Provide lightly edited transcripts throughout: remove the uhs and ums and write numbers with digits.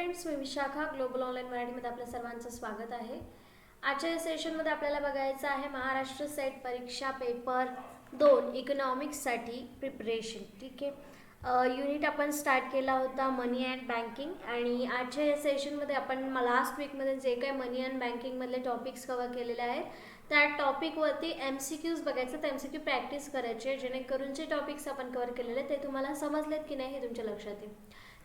Friends, मी Vishakha global online मराठीमध्ये आपल्या सर्वांचं स्वागत आहे. आजच्या या सेशनमध्ये आपल्याला बघायचं आहे महाराष्ट्र सेट परीक्षा पेपर 2 इकॉनॉमिक्ससाठी प्रिपरेशन. ठीक आहे, युनिट आपण स्टार्ट केला होता मनी अँड बँकिंग, आणि आजच्या या सेशनमध्ये आपण लास्ट वीकमध्ये जे काही मनी अँड बँकिंगमधले टॉपिक्स कव्हर केलेले आहेत त्या टॉपिकवरती MCQs बघायचं, तर MCQ प्रॅक्टिस करायचे, जेणेकरून जे टॉपिक्स आपण कव्हर केलेले ते तुम्हाला समजलेत की नाही हे तुमच्या लक्षात येईल.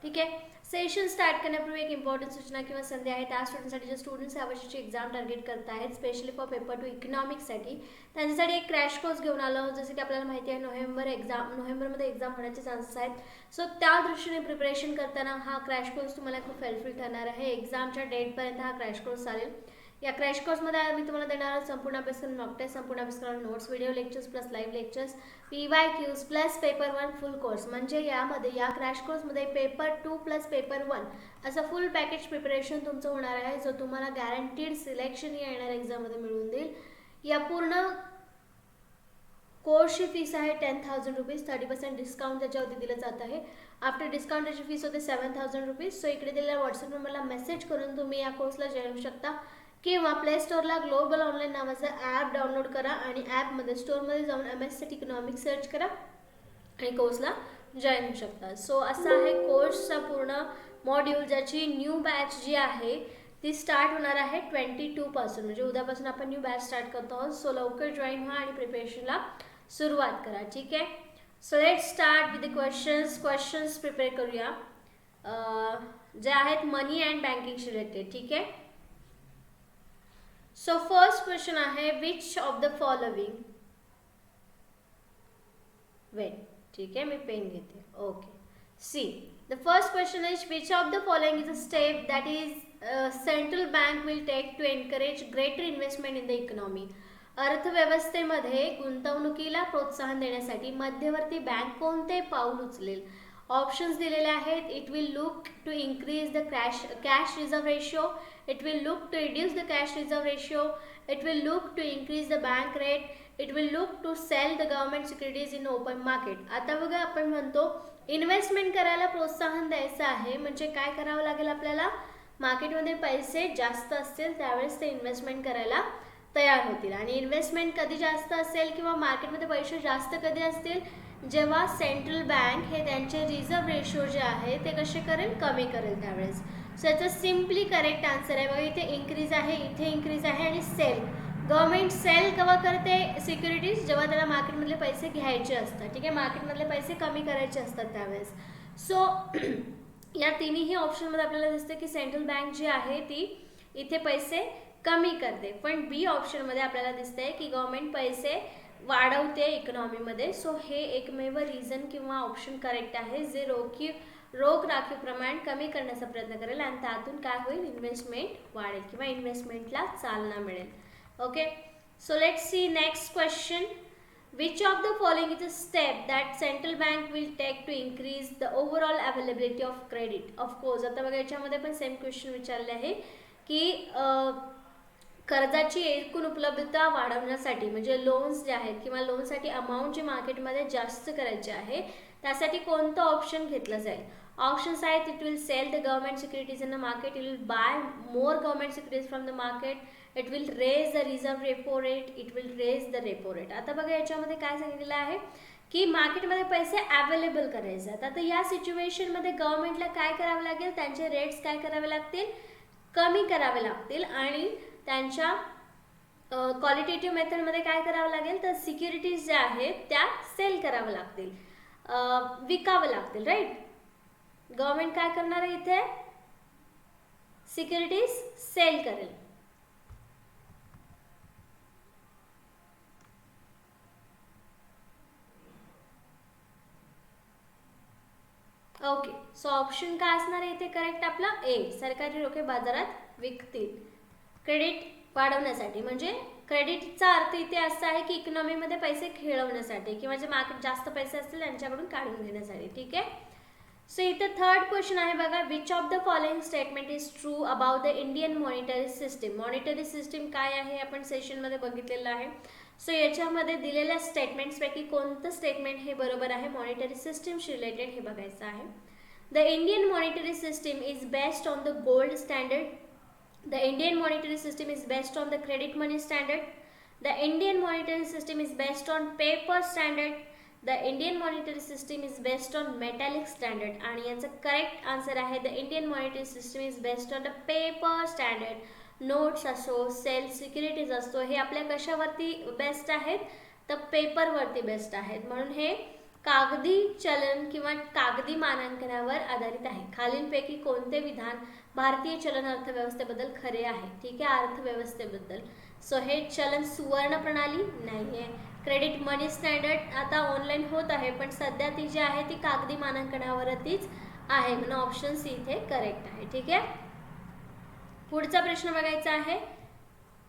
ठीक आहे, सेशन स्टार्ट करण्यापूर्वी एक इम्पॉर्टंट सूचना किंवा संधी आहे. त्या स्टुडंटसाठी जे स्टुडंट्स यावर्षीची एक्झाम टार्गेट करत आहेत स्पेशली फॉर पेपर 2 इकॉनॉमिक्ससाठी, त्यांच्यासाठी एक क्रॅश कोर्स घेऊन आलो. जसं की आपल्याला माहिती आहे नोव्हेंबरमध्ये एक्झाम होण्याचे चान्सेस आहेत. सो त्या दृष्टीने प्रिपरेशन करताना हा क्रॅश कोर्स तुम्हाला खूप हेल्पफुल ठरणार आहे. एक्झामच्या डेटपर्यंत हा क्रॅश कोर्स चालेल. या क्रॅश कोर्समध्ये मी तुम्हाला देणार संपूर्ण अभ्यासक्रम, मॉक टेस्ट, संपूर्ण अभ्यासक्रम, notes, video lectures plus live lectures, PYQs plus paper 1 फुल कोर्स. म्हणजे यामध्ये या क्रॅश कोर्समध्ये पेपर 2 प्लस पेपर 1 असं फुल पॅकेज प्रिपरेशन तुमचं होणार आहे, जो तुम्हाला गॅरंटीड सिलेक्शन या येणाऱ्या एक्झाममध्ये मिळवून देईल. या पूर्ण कोर्सची फीस आहे 10,000 रुपीज. 30% डिस्काउंट त्याच्यावरती दिलं जात आहे. आफ्टर डिस्काउंट त्याची फीस होते 7,000 रुपीज. सो इकडे दिलेल्या व्हॉट्सअप नंबरला मेसेज करून तुम्ही या कोर्सला जॉईन होऊ शकता, किंवा प्ले स्टोअरला ग्लोबल ऑनलाईन नावाचा ॲप डाउनलोड करा आणि ॲपमध्ये स्टोअरमध्ये जाऊन MS सेट इकॉनॉमिक्स सर्च करा आणि कोर्सला जॉईन होऊ शकता. सो असा आहे कोर्सचा पूर्ण मॉड्यूल, ज्याची न्यू बॅच जी आहे ती स्टार्ट होणार आहे 22 पासून, म्हणजे उद्यापासून आपण न्यू बॅच स्टार्ट करतो आहोत. सो लवकर जॉईन व्हा आणि प्रिपरेशनला सुरुवात करा. ठीक आहे, so let start with the questions prepare करूया, जे आहेत मनी अँड बँकिंगशी रिलेटेड. ठीक आहे, सो फर्स्ट क्वेश्चन आहे which of the following, wait. ठीक आहे, मी पेन घेते. Okay, see the first question is which of the following is a step that is central bank will take to encourage greater investment in the economy. अर्थव्यवस्थेमध्ये गुंतवणुकीला प्रोत्साहन देण्यासाठी मध्यवर्ती bank कोणते पाऊल उचलेल? ऑप्शन्स दिलेले आहेत. It will look to increase the cash reserve ratio, it will look to reduce the cash reserve ratio, it will look to increase the bank rate, it will look to sell the government securities in open market. आता बघा, आपण म्हणतो investment करायला प्रोत्साहन द्यायचं आहे, म्हणजे काय करावं लागेल आपल्याला? मार्केटमध्ये पैसे जास्त असतील त्यावेळेस ते इन्व्हेस्टमेंट करायला तयार होतील. आणि इन्व्हेस्टमेंट कधी जास्त असेल किंवा मार्केटमध्ये पैसे जास्त कधी असतील? जेव्हा सेंट्रल बँक हे त्यांचे रिझर्व रेशिओ जे आहे ते कसे करेल? कमी करेल त्यावेळेस. सो याचं सिम्पली करेक्ट आन्सर आहे. बघा, इथे इन्क्रीज आहे, इथे इन्क्रीज आहे, आणि सेल. गव्हर्नमेंट सेल केव्हा करते सिक्युरिटीज? जेव्हा त्याला मार्केटमधले पैसे घ्यायचे असतात. ठीक आहे, मार्केटमधले पैसे कमी करायचे असतात त्यावेळेस. सो या तिन्ही ऑप्शनमध्ये आपल्याला दिसते की सेंट्रल बँक जी आहे ती इथे पैसे कमी करते. पण बी ऑप्शनमध्ये आपल्याला दिसतंय की गव्हर्नमेंट पैसे वाढवते इकॉनॉमीमध्ये. सो हे एकमेव रिझन किंवा ऑप्शन करेक्ट आहे, जे रोख राखीव प्रमाण कमी करण्याचा प्रयत्न करेल आणि त्यातून काय होईल? इन्व्हेस्टमेंट वाढेल किंवा इन्व्हेस्टमेंटला चालना मिळेल. Okay, so let's see next question. Which of the following is a step that central bank will take to increase the overall availability of credit? Of course आता बघा, याच्यामध्ये पण सेम क्वेश्चन विचारले आहे की कर्जाची एकूण उपलब्धता वाढवण्यासाठी, म्हणजे लोन्स जे आहेत किंवा लोनसाठी अमाऊंट जी मार्केटमध्ये जास्त करायची आहे त्यासाठी कोणतं ऑप्शन घेतलं जाईल? ऑप्शन्स आहेत. It will sell the government securities in the market, it will buy more government securities from the market, it will raise the reserve repo rate, it will raise the repo rate. आता बघा, याच्यामध्ये काय सांगितलेलं आहे की मार्केटमध्ये पैसे available करायचे आहेत. आता या सिच्युएशनमध्ये गव्हर्नमेंटला काय करावं लागेल? त्यांचे रेट्स काय करावे लागतील? कमी करावे लागतील. आणि त्यांच्या क्वालिटेटिव्ह मेथडमध्ये काय करावं लागेल? तर सिक्युरिटीज ज्या आहेत त्या सेल करावं लागतील, विकावं लागतील. राईट, गव्हर्नमेंट काय करणार आहे? इथे सिक्युरिटीज सेल करेल. ओके, सो ऑप्शन काय असणार आहे इथे करेक्ट आपला? ए, सरकारी रोखे बाजारात विकतील क्रेडिट वाढवण्यासाठी. म्हणजे क्रेडिटचा अर्थ इथे असा आहे की इकॉनॉमीमध्ये पैसे खेळवण्यासाठी किंवा जे मार्केट जास्त पैसे असतील त्यांच्याकडून काढून घेण्यासाठी. ठीक आहे, सो इथे थर्ड क्वेश्चन आहे बघा. Which of the following statement is true about the Indian monetary system? Monetary system काय आहे आपण सेशनमध्ये बघितलेलं आहे. सो याच्यामध्ये दिलेल्या स्टेटमेंट्सपैकी कोणतं स्टेटमेंट हे बरोबर आहे? मॉनिटरी सिस्टीमशी रिलेटेड हे बघायचं आहे. The Indian monetary system is based on the gold standard. The Indian monetary system is based on the credit money standard. The Indian monetary system is based on paper standard. The Indian monetary system is based on metallic standard. आणि याचा correct answer आहे the Indian monetary system is based on the paper standard. Notes असो, sale securities असतो, हे आपल्या कशावरती best आहेत, तर पेपरवरती बेस्ट आहेत. म्हणून हे कागदी चलन किंवा कागदी मानांकनावर आधारित आहे. खालीलपैकी कोणते विधान भारतीय चलन अर्थव्यवस्थेबद्दल खरे आहे? ठीक आहे, अर्थव्यवस्थेबद्दल. सो हे चलन सुवर्ण प्रणाली नाही आहे. क्रेडिट मनी स्टँडर्ड आता ऑनलाईन होत आहे, पण सध्या ती जी आहे ती कागदी मानांकनावरतीच आहे, म्हणून ऑप्शन सी इथे करेक्ट आहे. ठीक आहे, पुढचा प्रश्न बघायचा आहे.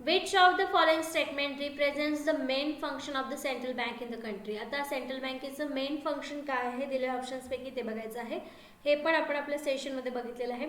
Which of the following statement represents the main function of the central bank in the country? आता सेंट्रल बँकेचं मेन फंक्शन काय आहे दिलेल्या ऑप्शन्सपैकी ते बघायचं आहे. हे पण आपण आपल्या सेशनमध्ये बघितलेलं आहे.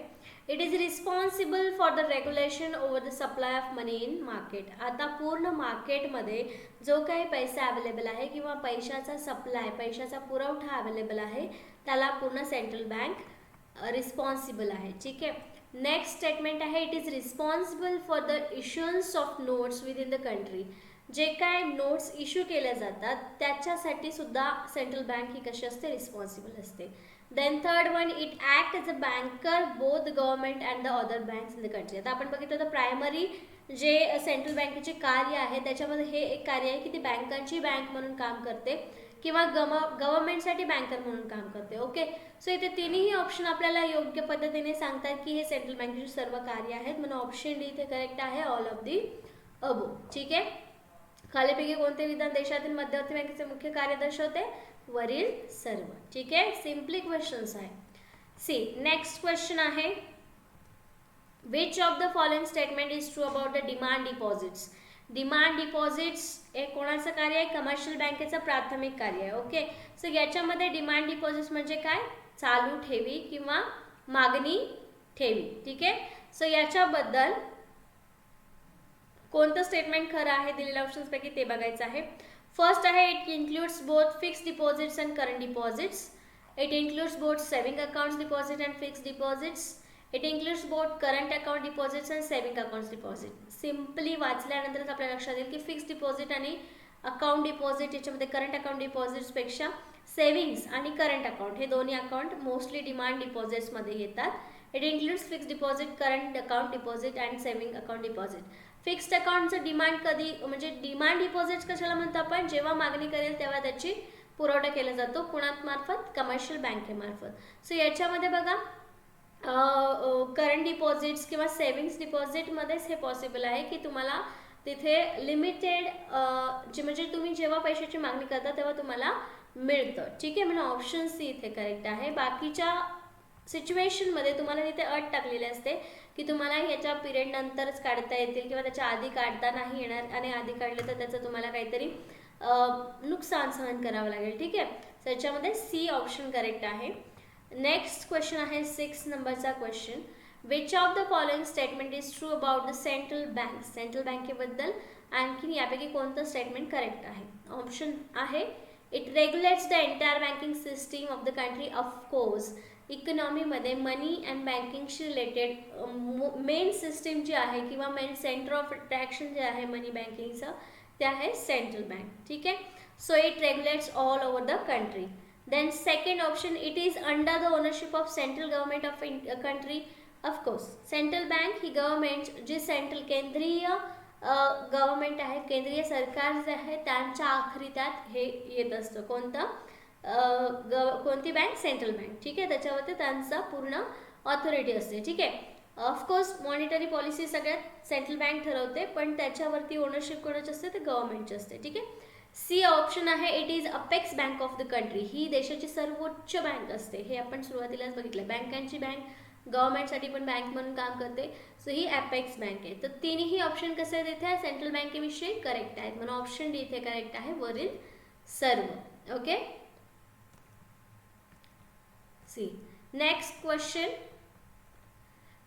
It is responsible for the regulation over the supply of money in market. आता पूर्ण मार्केटमध्ये जो काही पैसा अवेलेबल आहे किंवा पैशाचा सप्लाय, पैशाचा पुरवठा अवेलेबल आहे, त्याला पूर्ण सेंट्रल बँक रिस्पॉन्सिबल आहे. ठीक आहे, नेक्स्ट स्टेटमेंट आहे it is responsible for the issuance of notes within the country. जे काय नोट्स इश्यू केल्या जातात त्याच्यासाठी सुद्धा सेंट्रल बँक ही कशी असते, रिस्पॉन्सिबल असते. Then third one, it act as a banker both government and the other banks in the country. आता आपण बघितलं तर प्रायमरी जे सेंट्रल बँकेचे कार्य आहे त्याच्यामध्ये हे एक कार्य आहे की ती बँकांची बँक म्हणून काम करते किंवा गव्हर्नमेंटसाठी बँकर म्हणून काम करते. ओके, सो इथे तिन्ही ऑप्शन आपल्याला योग्य पद्धतीने सांगतात की हे सेंट्रल बँकेचे सर्व कार्य आहेत, म्हणून ऑप्शन डी इथे करेक्ट आहे, ऑल ऑफ दी अबो. ठीक आहे, खालीपैकी कोणते विधान देशातील मध्यवर्ती बँकेचे मुख्य कार्य दर्शवते? वरील सर्व. ठीक आहे, सिम्पली क्वेश्चन्स आहे. सी नेक्स्ट क्वेश्चन आहे, which of the following statement is true about the demand deposits. Demand deposits हे कोणाचं कार्य आहे? कमर्शियल बँकेचं प्राथमिक कार्य आहे. ओके, सो याच्यामध्ये डिमांड डिपॉझिट्स म्हणजे काय? चालू ठेवी किंवा मागणी ठेवी. ठीक आहे, सो याच्याबद्दल कोणतं स्टेटमेंट खरं आहे दिलेल्या ऑप्शन्सपैकी ते बघायचं आहे. फर्स्ट आहे it includes both fix deposits and current deposits. It includes both saving accounts deposit and fix deposits. It includes both current account deposits and saving accounts deposit. Simply वाचल्यानंतरच आपल्या लक्षात येईल की फिक्स डिपॉझिट आणि account deposit याच्यामध्ये current account डिपॉझिट्सपेक्षा savings आणि current account हे दोन्ही अकाउंट मोस्टली डिमांड डिपॉझिट्समध्ये येतात. It includes fix deposit, current account deposit and saving account deposit. Fixed अकाउंटचं demand कधी, म्हणजे डिमांड डिपॉझिट्स कशाला म्हणतो आपण? जेव्हा मागणी करेल तेव्हा त्याची पुरवठा केला जातो. कुणामार्फत? कमर्शियल बँकेमार्फत. सो याच्यामध्ये बघा करंट डिपॉझिट्स किंवा सेव्हिंग्स डिपॉझिटमध्येच हे पॉसिबल आहे की तुम्हाला तिथे लिमिटेड जे म्हणजे तुम्ही जेव्हा पैशाची मागणी करता तेव्हा तुम्हाला मिळतं. ठीक आहे, म्हणून ऑप्शन सी इथे करेक्ट आहे. बाकीच्या सिच्युएशनमध्ये तुम्हाला तिथे अट टाकलेली असते की तुम्हाला ह्याच्या पिरियड नंतरच काढता येतील किंवा त्याच्या आधी काढता नाही येणार आणि आधी काढले तर त्याचं तुम्हाला काहीतरी नुकसान सहन करावं लागेल. ठीक आहे, त्याच्यामध्ये सी ऑप्शन करेक्ट आहे. नेक्स्ट क्वेश्चन आहे 6 नंबरचा क्वेश्चन. Which of the following statement is true about the central bank. Central बँकेबद्दल आणखीन यापैकी कोणतं स्टेटमेंट करेक्ट आहे? ऑप्शन आहे it regulates the entire banking system of the country. Of course इकॉनॉमीमध्ये मनी अँड बँकिंगशी रिलेटेड मेन सिस्टीम जी आहे किंवा मेन सेंटर ऑफ अट्रॅक्शन जे आहे मनी बँकिंगचं ते आहे सेंट्रल बँक. ठीक आहे, so it रेग्युलेट्स all over the country. Then second option, it is under the ownership of central government of country. Of course, central bank he government जे central केंद्रीय government आहे, केंद्रीय सरकार जे आहे त्यांच्या आखरीत्यात हे येत असतं. कोणतं? कोणती बँक? Central bank. ठीक आहे, त्याच्यावरती त्यांचा पूर्ण ऑथॉरिटी असते. ठीक आहे, ऑफकोर्स मॉनिटरी पॉलिसी सगळ्यात सेंट्रल बँक ठरवते, पण त्याच्यावरती ओनरशिप कोणाची असते? ते गव्हर्नमेंटची असते. ठीक आहे, सी ऑप्शन आहे it is apex bank of the country. ही देशाची सर्वोच्च बँक असते. हे आपण सुरुवातीलाच बघितलं, बँकांची बँक गव्हर्नमेंटसाठी पण बँक म्हणून काम करते. सो ही अपेक्स बँक आहे. तर तिन्ही ऑप्शन कसे आहेत इथे? सेंट्रल बँकेविषयी करेक्ट आहेत, म्हणून ऑप्शन डी इथे करेक्ट आहे, वरील सर्व. Okay, see next question.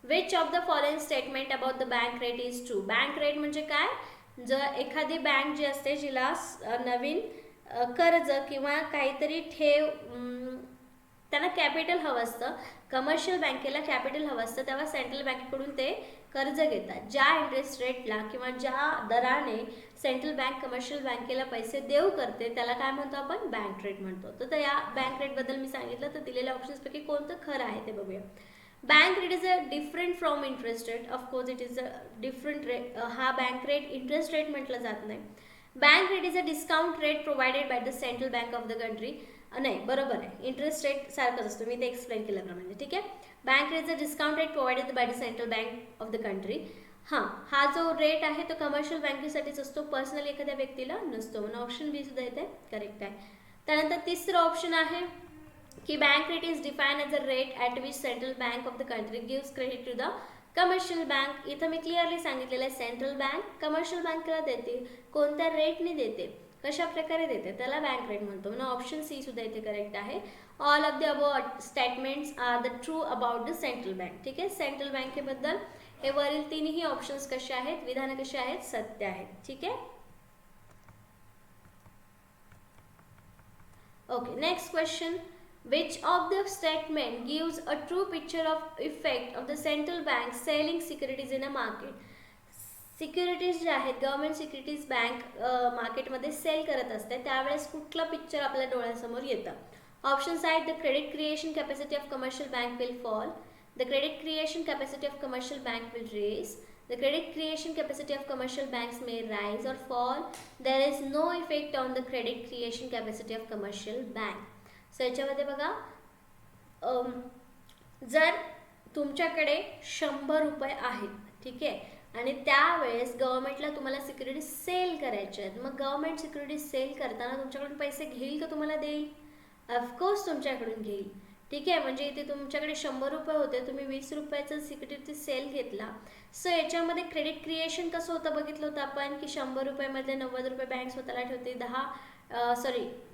Which of the following statement about the bank rate is true. Bank rate म्हणजे काय? जर एखादी बँक जी असते जिला नवीन कर्ज किंवा काहीतरी ठेव त्यांना कॅपिटल हवं असतं, कमर्शियल बँकेला कॅपिटल हवं असतं, तेव्हा सेंट्रल बँकेकडून ते कर्ज घेतात. ज्या इंटरेस्ट रेटला किंवा ज्या दराने सेंट्रल बँक कमर्शियल बँकेला पैसे देऊ करते त्याला काय म्हणतो आपण, बँक रेट म्हणतो. तर या बँक रेटबद्दल मी सांगितलं, तर दिलेल्या ऑप्शन्सपैकी कोणतं खरं आहे ते बघूया. Bank rate is a different from interest rate. Of course it is a different rate. हा बँक रेट इंटरेस्ट रेट म्हटलं जात नाही. Bank rate is a discount rate provided by the central bank of the country. नाही, बरोबर आहे, interest rate सारखंच असतो, मी ते एक्सप्लेन केल्याप्रमाणे. ठीक आहे, bank rate is a discount rate provided by the central bank of the country. हां, हा जो रेट आहे तो कमर्शियल बँकेसाठीच असतो, पर्सनली एखाद्या व्यक्तीला नसतो. म्हणून ऑप्शन बी सुद्धा इथे करेक्ट आहे. त्यानंतर तिसरं ऑप्शन आहे की bank rate is define as a rate at which central bank of the country gives credit to the commercial bank. इथं मी क्लिअरली सांगितलेलं आहे, सेंट्रल बँक कमर्शियल बँकेला देते, कोणत्या रेटने देते, कशा प्रकारे देते, त्याला बँक रेट म्हणतो. म्हणून ऑप्शन सी सुद्धा इथे करेक्ट आहे. All of the above statements are the true about the central bank. ठीक आहे, सेंट्रल बँकेबद्दल हे वरील तिन्ही ऑप्शन्स कसे आहेत, विधान कसे आहेत, सत्य आहेत. ठीक आहे, okay. Next question. Which of the statement gives a true picture of effect of the central bank selling securities in a market? Securities जे आहेत, गव्हर्नमेंट सिक्युरिटीज बँक मार्केटमध्ये सेल करत असते त्यावेळेस कुठला पिक्चर आपल्या डोळ्यासमोर येतं? ऑप्शन्स आहेत, the credit creation capacity of commercial bank will fall, the credit creation capacity of commercial bank will raise, the credit creation capacity of commercial banks may rise और fall, there is no effect on the credit creation capacity of commercial bank. So याच्यामध्ये बघा, जर तुमच्याकडे 100 रुपये आहेत, ठीक आहे, आणि त्यावेळेस गव्हर्नमेंटला तुम्हाला सिक्युरिटीज सेल करायच्या आहेत, मग गव्हर्नमेंट सिक्युरिटीज सेल करताना तुमच्याकडून पैसे घेईल का तुम्हाला देईल? ऑफकोर्स तुमच्याकडून घेईल. ठीक आहे, म्हणजे इथे तुमच्याकडे 100 रुपये होते, तुम्ही 20 रुपयाचं सिक्युरिटीज सेल घेतला. सो याच्यामध्ये क्रेडिट क्रिएशन कसं होतं बघितलं होतं आपण, की 100 रुपयामधले 90 रुपये बँक स्वतःला ठेवते,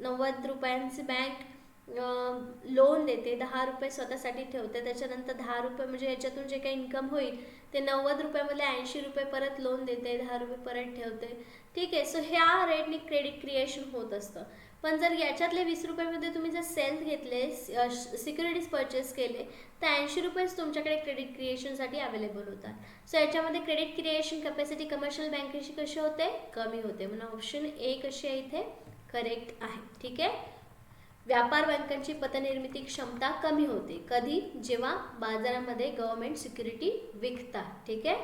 90 रुपयांची बँक लोन देते, 10 रुपये स्वतःसाठी ठेवते, त्याच्यानंतर 10 रुपये म्हणजे याच्यातून जे काही इन्कम होईल ते 90 रुपयामधले 80 रुपये परत लोन देते, 10 रुपये परत ठेवते. ठीक आहे, सो ह्या रेटने क्रेडिट क्रिएशन होत असतं. पण जर याच्यातले 20 रुपयामध्ये तुम्ही जर सेल्स घेतले, सिक्युरिटीज परचेस केले, तर 80 रुपयेच तुमच्याकडे क्रेडिट क्रिएशनसाठी अवेलेबल होतात. सो याच्यामध्ये क्रेडिट क्रिएशन कॅपॅसिटी कमर्शियल बँकेची कशी होते, कमी होते. म्हणून ऑप्शन ए कशी आहे इथे करेक्ट आहे. ठीक आहे, व्यापार बँकांची पतनिर्मिती क्षमता कमी होते, कधी, जेव्हा बाजारामध्ये गव्हर्नमेंट सिक्युरिटी विकतात. ठीक आहे,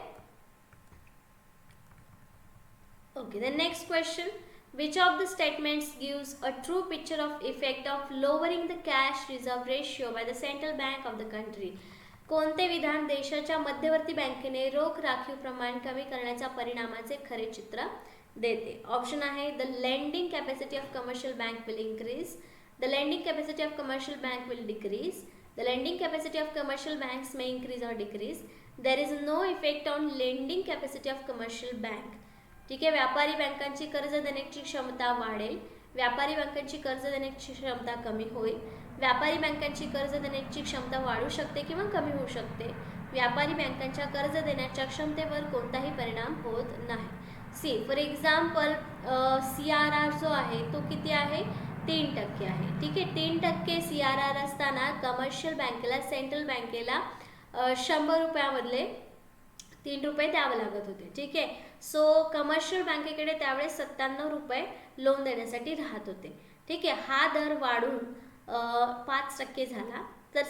okay. The next question. Which of the statements gives a true picture of effect of lowering the cash reserve ratio by the central bank of the country? कोणते विधान देशाच्या मध्यवर्ती बँकेने रोख राखीव प्रमाण कमी करण्याच्या परिणामाचे खरे चित्र देते? ऑप्शन आहे, the lending capacity of commercial bank will increase, the lending capacity of commercial bank will decrease, the lending capacity of commercial banks may increase और decrease, there is no effect on lending capacity of commercial bank. ठीक आहे, व्यापारी बँकांची कर्ज देण्याची क्षमता वाढेल, व्यापारी बँकांची कर्ज देण्याची क्षमता कमी होईल, व्यापारी बँकांची कर्ज देण्याची क्षमता वाढू शकते किंवा कमी होऊ शकते, व्यापारी बँकांच्या कर्ज देण्याच्या क्षमतेवर कोणताही परिणाम होत नाही. सी फॉर एक्झाम्पल, CRR जो आहे तो किती आहे, 3% आहे. ठीक आहे, 3% CRR असताना कमर्शियल बँकेला, सेंट्रल बँकेला 100 रुपयामधले 3 रुपये द्यावं लागत होते. ठीक आहे, सो कमर्शियल बँकेकडे त्यावेळेस 97 रुपये लोन देण्यासाठी राहत होते. ठीक आहे, हा दर वाढून 5% झाला, तर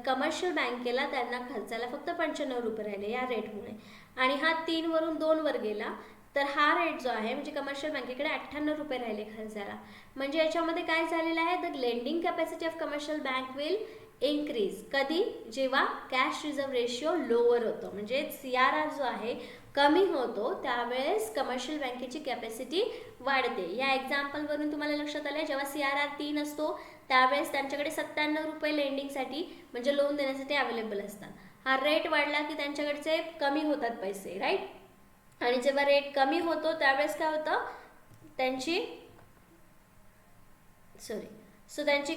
कमर्शियल बँकेला त्यांना खर्चाला फक्त 95 रुपये राहिले या रेटमुळे, आणि हा 3 वरून 2 वर गेला, तर हा रेट जो आहे म्हणजे कमर्शियल बँकेकडे 98 रुपये राहिले खर्चाला. म्हणजे याच्यामध्ये काय झालेलं आहे, the lending capacity of commercial bank will increase, कधी, जेव्हा कॅश रिझर्व रेशिओ लोअर होतो, म्हणजे CRR जो आहे कमी होतो, त्यावेळेस कमर्शियल बँकेची कॅपॅसिटी वाढते. या एक्झाम्पलवरून तुम्हाला लक्षात आलं, जेव्हा CRR 3 असतो त्यावेळेस त्यांच्याकडे 97 रुपये लेंडिंगसाठी म्हणजे लोन देण्यासाठी अवेलेबल असतात. हा रेट वाढला की त्यांच्याकडचे कमी होतात पैसे, राईट, आणि जेव्हा रेट कमी होतो त्यावेळेस काय होतं, त्यांची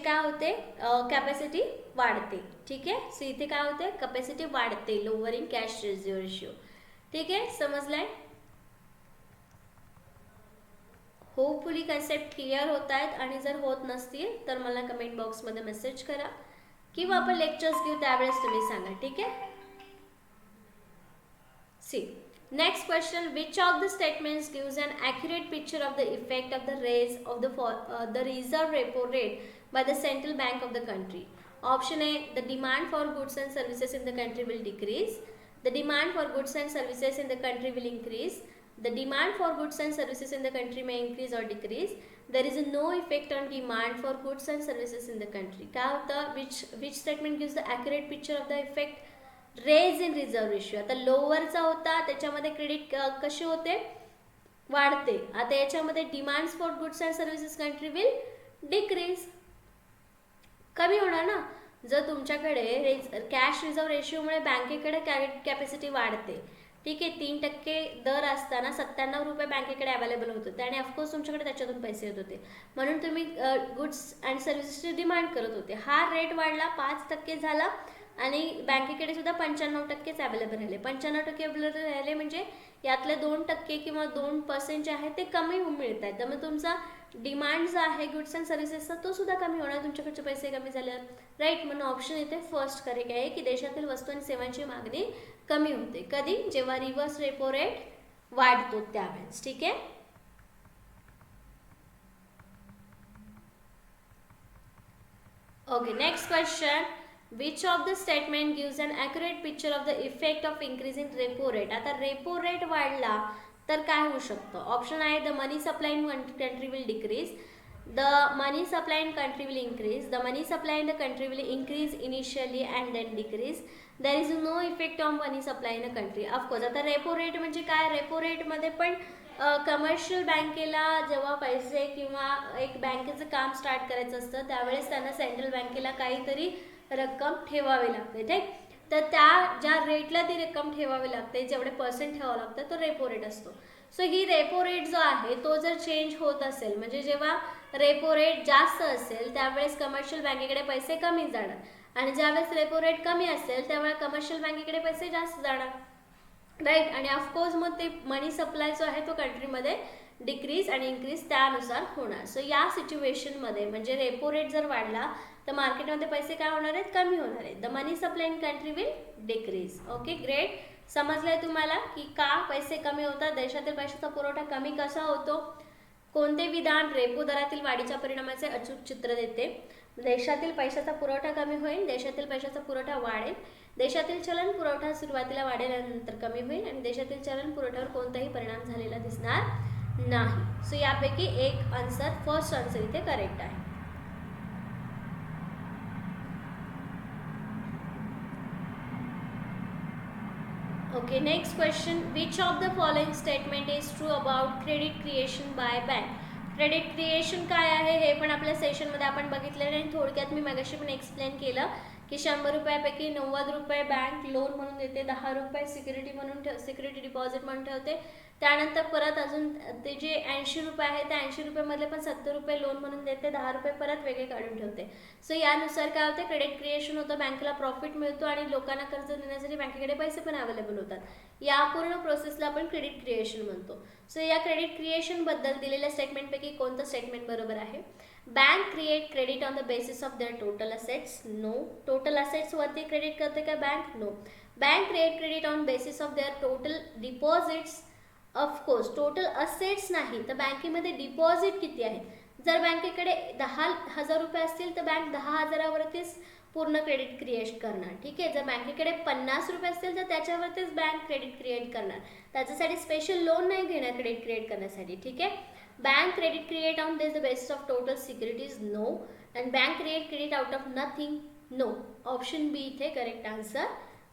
काय होते, कॅपॅसिटी वाढते. ठीक आहे, सो इथे काय होते, कॅपॅसिटी वाढते, लोअरिंग कॅश रेशिओ. ठीक आहे, समजलंय? होपफुली कन्सेप्ट क्लिअर होत आहेत, आणि जर होत नसतील तर मला कमेंट बॉक्समध्ये मेसेज करा किंवा आपण लेक्चर्स घेऊ त्यावेळेस तुम्ही सांगा. ठीक आहे. See next question, which of the statements gives an accurate picture of the effect of the raise of the reserve repo rate by the central bank of the country? Option A, the demand for goods and services in the country will decrease. The demand for goods and services in the country will increase. The demand for goods and services in the country may increase or decrease. There is no effect on demand for goods and services in the country. काय होतं, which statement gives the accurate picture of the effect? Raise in reserve ratio. आता लोअरचा होता त्याच्यामध्ये credit कशी होते, वाढते. आता याच्यामध्ये demands for goods and services country will decrease, कमी होणार ना. जर तुमच्याकडे कॅश रिझर्व्ह रेशिओमुळे बँकेकडे कॅपॅसिटी वाढते, ठीक आहे, 3% दर असताना 97 रुपये बँकेकडे अवेलेबल होत होते, आणि ऑफकोर्स तुमच्याकडे त्याच्यातून पैसे येत होते, म्हणून तुम्ही गुड्स अँड सर्व्हिसेसची डिमांड करत होते. हा रेट वाढला, 5% झाला, आणि बँकेकडे सुद्धा 95%च अवेलेबल राहिले. 95% अवेलेबल राहिले म्हणजे यातले 2% किंवा 2% जे आहे ते कमी मिळत आहेत. त्यामुळे तुमचा डिमांड जो आहे गुड्स अँड सर्व्हिसेसचा तो सुद्धा कमी होणार, तुमच्याकडचे पैसे कमी झाले, राईट. म्हणून ऑप्शन इथे फर्स्ट करेक्ट आहे की देशातील वस्तू आणि सेवांची मागणी कमी होते. कधी, जेव्हा रिव्हर्स रेपो रेट वाढतो त्यावेळेस. ठीक आहे. Okay, next question, which of the statement gives an accurate picture of the effect of increasing repo rate? आता रेपो रेट वाढला तर काय होऊ शकतं? ऑप्शन आहे, the money supply in country will decrease, the money supply in country will increase, the money supply in the country will increase initially and then decrease, there is no effect on money supply in a country. Of course आता repo rate म्हणजे काय, repo रेटमध्ये पण commercial बँकेला जेव्हा पैसे किंवा एक बँकेचं काम स्टार्ट करायचं असतं त्यावेळेस त्यांना सेंट्रल बँकेला काहीतरी रक्कम ठेवावी लागते, ठीक. तर त्या ज्या रेटला ती रक्कम ठेवावी लागते, जेवढे पर्सेंट ठेवावं लागतं, तो रेपो रेट असतो. सो ही रेपो रेट जो आहे तो जर चेंज होत असेल, म्हणजे जेव्हा रेपो रेट जास्त असेल त्यावेळेस कमर्शियल बँकेकडे पैसे कमी जाणार, आणि ज्यावेळेस रेपो रेट कमी असेल त्यावेळेस कमर्शियल बँकेकडे पैसे जास्त जाणार, राईट. आणि ऑफकोर्स मग ते मनी सप्लाय जो आहे तो कंट्रीमध्ये डिक्रीज आणि इन्क्रीज त्यानुसार होणार. सो या सिच्युएशनमध्ये म्हणजे रेपो रेट जर वाढला तर मार्केटमध्ये पैसे काय होणार आहेत, कमी होणार आहेत. The money supply in country will decrease. Okay, great. समजलंय तुम्हाला की का पैसे कमी होतात, देशातील पैशाचा पुरवठा कमी कसा होतो, कोणते विधान रेपो दरातील वाढीच्या परिणामाचे अचूक चित्र देते. देशातील पैशाचा पुरवठा कमी होईल, देशातील पैशाचा पुरवठा वाढेल, देशातील चलन पुरवठा सुरुवातीला वाढेल आणि नंतर कमी होईल, आणि देशातील चलन पुरवठ्यावर कोणताही परिणाम झालेला दिसणार नाही. सो यापैकी एक आन्सर, फर्स्ट आन्सर इथे करेक्ट आहे. Okay, next question, which of the following statement is true about credit creation by bank? Credit creation काय आहे हे पण आपल्या सेशनमध्ये आपण बघितलेलं आहे, आणि थोडक्यात मी मगाशी पण एक्सप्लेन केलं की 100 रुपयापैकी 90 रुपये बँक लोन म्हणून देते, 10 रुपये सिक्युरिटी म्हणून सिक्युरिटी डिपॉझिट म्हणून ठेवते, त्यानंतर परत अजून ते जे 80 रुपये आहे त्या 80 रुपयामधले पण 70 रुपये लोन म्हणून देते, 10 रुपये परत वेगळे काढून ठेवते. सो यानुसार काय होते, क्रेडिट क्रिएशन होतं, बँकेला प्रॉफिट मिळतो आणि लोकांना कर्ज देण्यासाठी बँकेकडे पैसे पण अवेलेबल होतात. या पूर्ण प्रोसेसला आपण क्रेडिट क्रिएशन म्हणतो. सो या क्रेडिट क्रिएशन बद्दल दिलेल्या स्टेटमेंटपैकी कोणतं स्टेटमेंट बरोबर आहे? Bank create credit on the basis of their total assets. No. Total assets वरती क्रेडिट करते का bank? No. Bank create credit on basis of their total deposits. Of course total assets नाही तर बँकेमध्ये डिपॉझिट किती आहेत. जर बँकेकडे 10,000 रुपये असतील तर बँक 10,000वरतीच पूर्ण क्रेडिट क्रिएट करणार, ठीक आहे. जर बँकेकडे 50 रुपये असतील तर त्याच्यावरतीच बँक क्रेडिट क्रिएट करणार, त्याच्यासाठी स्पेशल लोन नाही घेणार क्रेडिट क्रिएट करण्यासाठी, ठीक आहे. Bank credit create on the basis of total securities. No. And bank create credit out of nothing. No. Option B इथे करेक्ट आन्सर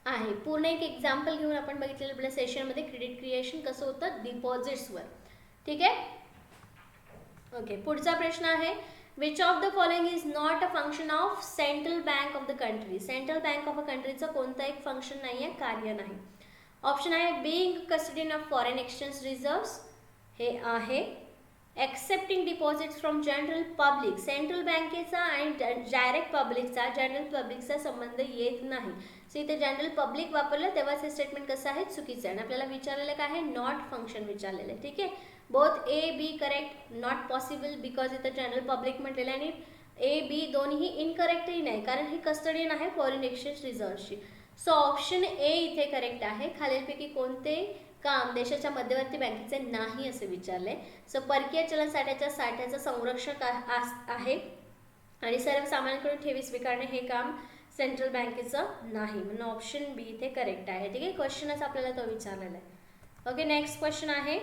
आहे. पूर्ण एक एक्झाम्पल घेऊन आपण बघितलेलं आपल्या सेशनमध्ये क्रेडिट क्रिएशन कसं होतं डिपॉझिट्सवर, ठीक आहे. ओके, पुढचा प्रश्न आहे, which of the following is not a function of central bank of the country. Central bank of a कंट्रीचं कोणतं एक फंक्शन नाही आहे, कार्य नाही. ऑप्शन आहे, being custodian of foreign exchange reserves, हे आहे. Excepting deposits from general public. Central बँकेचा आणि डायरेक्ट पब्लिकचा, जनरल पब्लिकचा संबंध येत नाही. सो इथे जनरल पब्लिक वापरलं तेव्हाच हे स्टेटमेंट कसं आहे, चुकीचं आहे. आणि आपल्याला विचारलेलं काय आहे, नॉट फंक्शन विचारलेलं आहे. ठीक आहे, both A B correct, not possible because इथं जनरल पब्लिक म्हटलेलं आहे आणि ए बी दोन्ही इनकरेक्टही नाही, कारण ही कस्टडियन आहे फॉरेन एक्सचेंज रिझर्व्हची. सो ऑप्शन ए इथे करेक्ट आहे. खालीलपैकी कोणते काम देशाच्या मध्यवर्ती बँकेचे नाही असे विचारले. सो परकीय चलन साठ्याचं संरक्षक आहे आणि सर्वसामान्यांकडून ठेवी स्वीकारणे हे काम सेंट्रल बँकेचं नाही, म्हणून ऑप्शन बी इथे करेक्ट आहे. ठीक आहे, क्वेश्चनच आपल्याला तो विचारलेला आहे. ओके, नेक्स्ट क्वेश्चन आहे,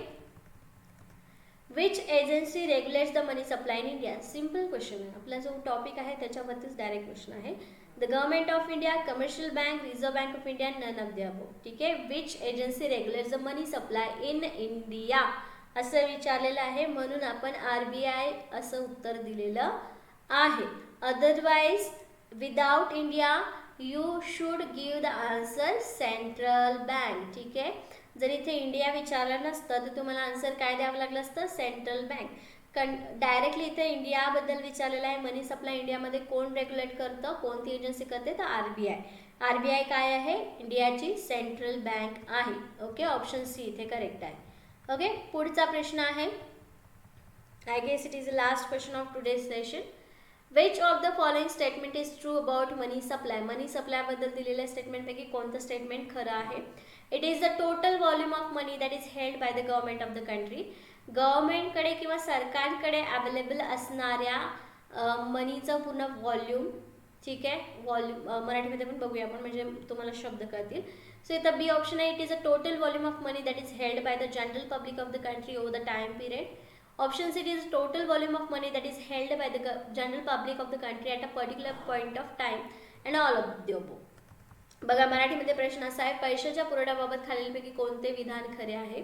which agency regulates the money supply in India. Simple question आहे, आपला जो टॉपिक आहे त्याच्यावरतीच डायरेक्ट क्वेश्चन आहे. The government of India, commercial bank, reserve bank of India, none of the above. ठीक आहे, which agency regulates the money supply in India असं विचारलेलं आहे, म्हणून आपण RBI असं उत्तर दिलेलं आहे. Otherwise without India you should give the answer central bank. ठीक आहे, जर इथे इंडिया विचारलं नसतं तर तुम्हाला आन्सर काय द्यावं लागलं असतं, सेंट्रल बँक. डायरेक्टली इथे इंडियाबद्दल विचारलेलं आहे. मनी सप्लाय इंडियामध्ये कोण रेग्युलेट करतं, कोणती एजन्सी करते, तर RBI. RBI काय आहे, इंडियाची सेंट्रल बँक आहे. ओके, ऑप्शन सी इथे करेक्ट आहे. ओके, पुढचा प्रश्न आहे, I guess it is the last question of today's session. Which of the following statement is true about money supply. Money सप्लायबद्दल दिलेल्या स्टेटमेंटपैकी कोणतं स्टेटमेंट खरं आहे. It is the total volume of money that is held by the government of the country. गव्हर्नमेंटकडे किंवा सरकारकडे available असणाऱ्या मनीचं पूर्ण व्हॉल्यूम. ठीक आहे, व्हॉल्यूम मराठीमध्ये पण बघूया आपण, म्हणजे तुम्हाला शब्द कळतील. सो इथं बी ऑप्शन आहे, it is a total volume of money that is held by the general public of the country over the time period. Option C, it is total volume of money that is held by the general public of the country at a particular point of time and all of the above. बघा, मराठीमध्ये प्रश्न असा आहे, पैशाच्या पुरवठ्याबाबत खालीलपैकी कोणते विधान खरे आहे.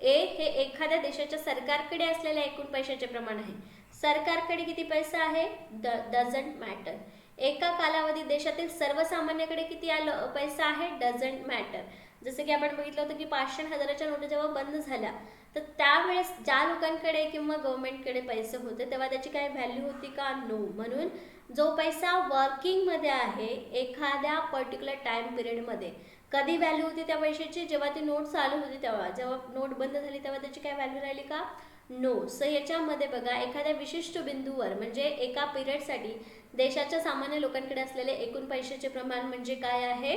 ए हे एखाद्या देशाच्या सरकारकडे असलेल्या एकूण पैशाचे प्रमाण आहे. सरकारकडे किती पैसा आहे, डझंट मॅटर. एका कालावधीत देशातील सर्वसामान्याकडे किती पैसा आहे, डझंट मॅटर. जसं की आपण बघितलं होतं की 500 आणि 1000च्या नोटा जेव्हा बंद झाल्या तर त्यावेळेस ज्या लोकांकडे किंवा गव्हर्नमेंटकडे पैसे होते तेव्हा त्याची काय व्हॅल्यू होती का, नो. म्हणून जो पैसा वर्किंगमध्ये आहे एखाद्या पर्टिक्युलर टाइम पिरियडमध्ये, कधी व्हॅल्यू होती त्या पैशाची, जेव्हा ती नोट चालू होती तेव्हा. जेव्हा नोट बंद झाली तेव्हा त्याची काय व्हॅल्यू राहिली का, नो. सो याच्यामध्ये बघा, एखाद्या विशिष्ट बिंदूवर म्हणजे एका पिरियडसाठी देशाच्या सामान्य लोकांकडे असलेले एकूण पैशाचे प्रमाण म्हणजे काय आहे,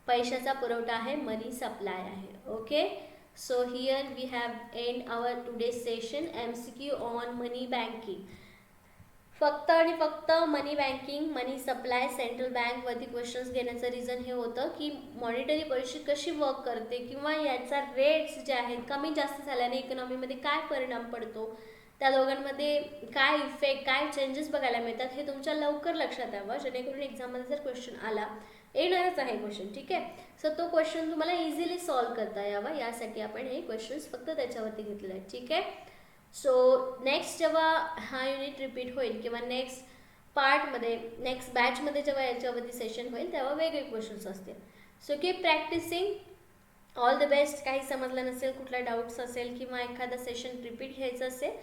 पैशाचा पुरवठा आहे, मनी सप्लाय आहे. Okay, so here we have end our today session MCQ on money banking. फक्त आणि फक्त money banking, money supply, central बँकवरती क्वेश्चन्स घेण्याचं रिझन हे होतं की मॉनिटरी पॉलिसी कशी वर्क करते किंवा याचा रेट्स जे आहेत कमी जास्त झाल्याने इकॉनॉमीमध्ये काय परिणाम पडतो, त्या दोघांमध्ये काय इफेक्ट, काय चेंजेस बघायला मिळतात, हे तुमच्या लवकर लक्षात यावं, जेणेकरून एक्झाममध्ये जर क्वेश्चन आला, येणारच आहे क्वेश्चन. ठीक आहे, सो तो क्वेश्चन तुम्हाला इझिली सॉल्व्ह करता यावा यासाठी आपण हे क्वेश्चन्स फक्त त्याच्यावरती घेतलेले आहेत. ठीक आहे, सो नेक्स्ट जेव्हा हा युनिट रिपीट होईल किंवा नेक्स्ट पार्टमध्ये, नेक्स्ट बॅचमध्ये जेव्हा याच्यावरती सेशन होईल तेव्हा वेगळे क्वेश्चन्स असतील. So keep practicing. All the best. काही समजलं नसेल, कुठला डाऊट्स असेल किंवा एखादा सेशन रिपीट घ्यायचं असेल,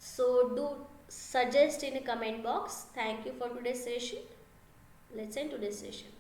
so do suggest in a comment box. Thank you for today's session. Let's end today's session.